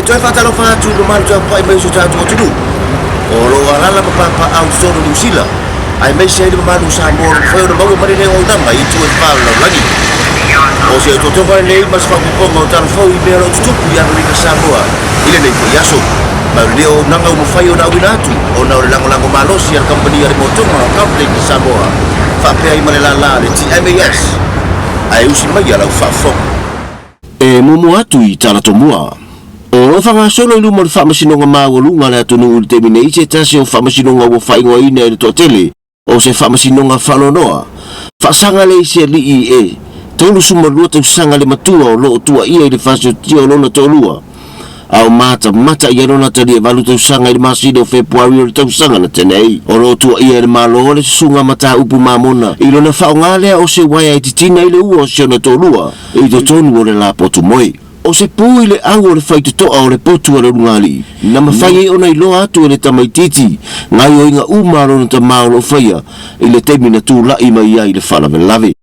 toi fata lo fa tu lo mal tu pai mai su ta tu o lo ala pa au so New Zealand ai mai sei lo malu Samoa foi no mau mari o tamba i tu e fa lo lagi o se to vai nei mas fa ko mo tan fo i belo tu ya Amerika Samoa ile nei ko yaso ma leo nanga mo fai o na winatu o na lango malo si al company ari motonga company Samoa fa pe ai male la le TMAS ai usi mai ala fa fo e mo atu i tala to mua o lo fanga solo i lumo fa masinonga mawolunga le atunu u terminate se tasi o fa masinonga wo fa ingo ina i to tele o se fa masinonga fa lonoa fa sanga le se li e tolu suma lua te sanga le matua o lo tua ia i le fasio tio lona tolua au mata ia lona tali e valu te sanga i le maside o Februari o le tau sanga na tenei o lo tua ia i le malo le sunga mata upu mamona i lona faongalea o se waya i titina i le ua o se ona tolua i to tonu o le la potu moi o se pui le au o le faitotoa o le potu o le rungali na mawhai e ona i loa atu o le tamaititi ngai o inga umaro na tamao lo whaia i le temi na tū lai mai ia i le whalawelawe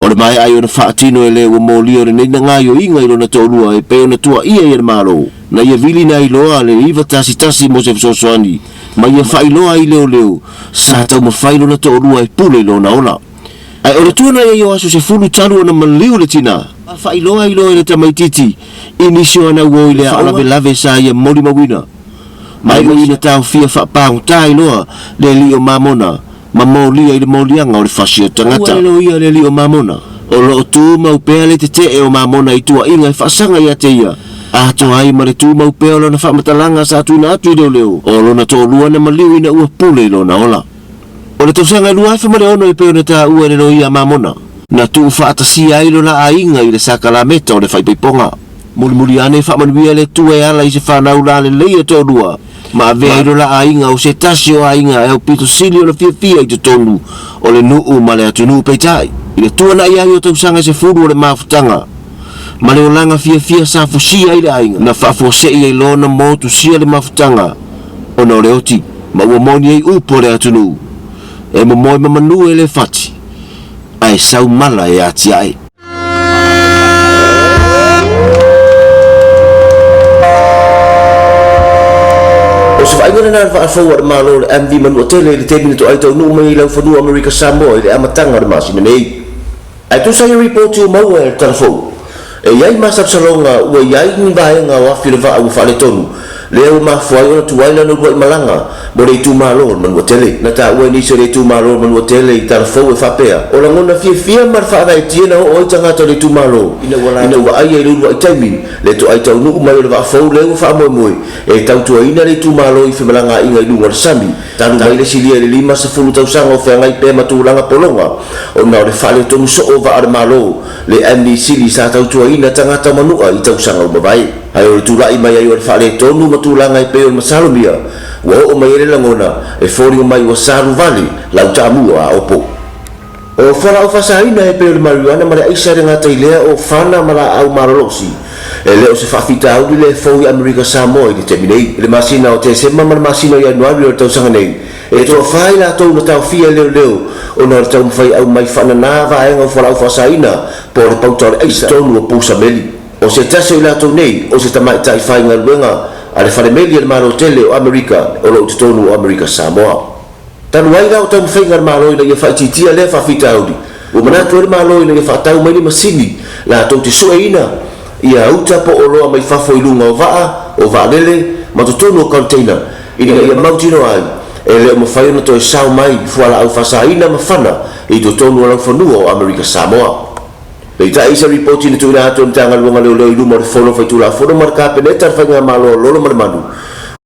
o le mai ai o na whaatino e le o mōli o le neina ngai o inga i lo na tōlua e pe o na tua ia i le malo na ia vili na i loa le iwa tasi mo se fsosoani ma ia whai loa i leo sa tau mawhai lo na tōlua e pule lo na ola ai o le tuana ia i o aso se fulu talu o na maliu le tina fai loa i loa i le tamaititi inisio ana uo i le a lave sa ia mori mawina mai ina tau fia whapang tai loa le li o mamona ma molia i le molianga o le fasio tangata o ia le li o mamona o lo tu mau pea le te e o mamona i tua inga i whasanga ia te ia a to ai ma le tu mau pea o lona whamatalanga sa tuina atu i leo o lona tō lua na maliu ina ua pule i lona ola o le tausanga lua e whamare ono i pea na ta ua le lo ia mamona na tu whaatasi ai lona a inga i le sakalameta o le whaipaiponga mulimuli ane whamanuia le tu e ala i se whanau la le leia tō lua ma vea ilo la ainga o se tasi o ainga e o pito sili o la fia i te tonu o le nuu ma le atunu peitai i le tuana i ai o tausanga se furu o le mafutanga ma le o langa fia sa fusia i le ainga na whafose i lona mo tu sia le mafutanga o na o le oti ma ua moni ei upo le atunu e mo moi mamanu e le fati ai sau mala e ati ai o se vai ngana na fa wa malo MV manu tele le temi to ai to no mai lau fa no Amerika Samoa le amatanga ma sine nei ai tu sai report to mo e telefon e ai ma sa salonga o ai ni vai nga wa fi va u fa le tonu le o ma foi o tu ai no ko malanga mo le tu malo manu tele na ta o ni se le tu malo manu tele i telefon e fa pea o la ngona fia mar fa vai tina o tanga to le tu malo ina wa ai e lu ai temi le to ai to no mai le va fo le fa mo e tau tu ina le tu malo i femalanga inga i lunga sami tanu mai le silia le lima sa fulu tau sanga o whenga i pe matulanga polonga o na le fale tomu so o va ar malo le amni sili sa tau tu ina tangata manua i tau sanga o mawai ai o le tulai mai ai o le fale tonu matulanga i pe o masalomia wa o mai le langona e fori o mai o saru vali lau tamua a opo o fara o fasaina e pe o le mariana ma le aisa renga tailea o fana mala au marolosi e leo se whawhita au le fau i Amerika Samoa i te teminei le masina o te sema ma masina i Ianuari o tau sanga nei e toa whai la tau na tau fia leo o na tau mwhai au mai whanana vaenga o whalau whasaina po le pautore eisa tonu o pusa meli o se tase i la tau nei o se tamai tai whai ngā luenga a le whare meli al maro tele o Amerika o lo tonu o Amerika Samoa tanu ai la o tau mwhai ngā maro ina i a whaititia le whawhita au di o manatu e maro ina i a whatau mai ni masini la tau te sue ina ia uta po o loa mai fafo i lunga o vaa lele ma to tonu o container ina ia mautino ai e leo mawhai na to e sao mai fuala au fasaina mawhana i to tonu o lau whanua o Amerika Samoa pei ta isa reporti na tuina ato ni tanga luanga leo i luma o fono fai tula fono marka peneta fai ngā malo lolo marimanu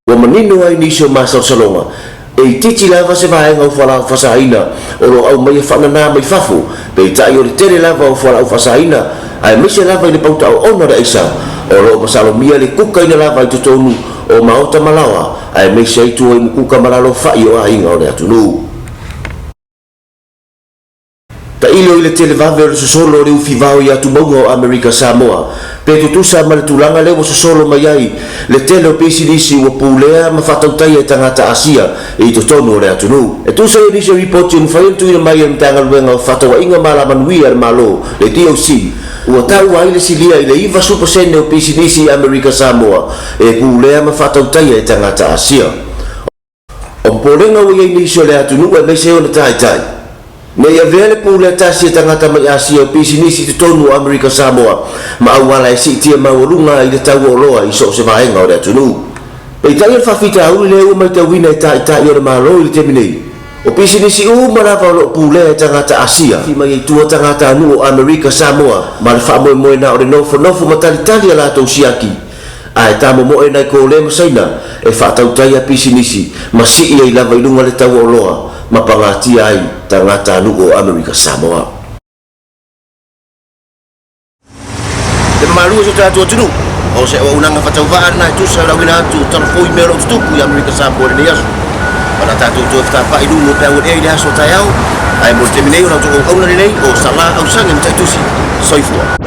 wa manino ai nisio masa o salonga e titi lava se vaenga o fuala au fasaina o lo au mai whanana mai fafo pei ta i o le tere lava o fuala au fasaina ai mese lava i le pauta o ona da isa o lo masalomia le kuka ina lava i tonu o maota malawa ai mese ai tua i mukuka malalo fai o a inga o le atunu ta ilo ile televave o sosolo le ufivao ya tumongo o Amerika Samoa pe tutusa ma le tulanga le o sosolo mai ai le tele o pisilisi o pulea ma fatautai e tangata Asia e to tonu o le atunu e tusa e nisi report in fail tu mai e mtanga luenga o fatawa inga mala manuia al malo le DOC ua tau ai le silia i le iva supasene o pisilisi Amerika Samoa e pulea ma fatautai e tangata Asia o polenga o iei nisi o le atunu e mese o na tai me ia vele pule tasi tangata mai Asia o pisinisi te tonu o Amerika Samoa ma awala e sitia maurunga i le tau o loa i so se vaenga o le atunu e tai al fafita auli le ua mai tawina i tai o le malo i le teminei o pisinisi marava o lo pule tangata Asia fi mai i tua tangata anu o Amerika Samoa ma le whaamoe moe na o le nofo ma talitali a lato siaki a e tamo moe na i ko le masaina e whaatautai a pisinisi ma si ia i lava i lunga le tau o loa ma pangatia ai tangata anu o Amerika Samoa. Te malu so tatu tunu o se o unanga fatauvar na tu sa lawina tu telefoi mero stuku ya Amerika Samoa ni yasu. Pada tatu tu ta pa idu lo pe o e ya so tayau ai mo terminei o tu o nei o sala au sangem tatusi soifua.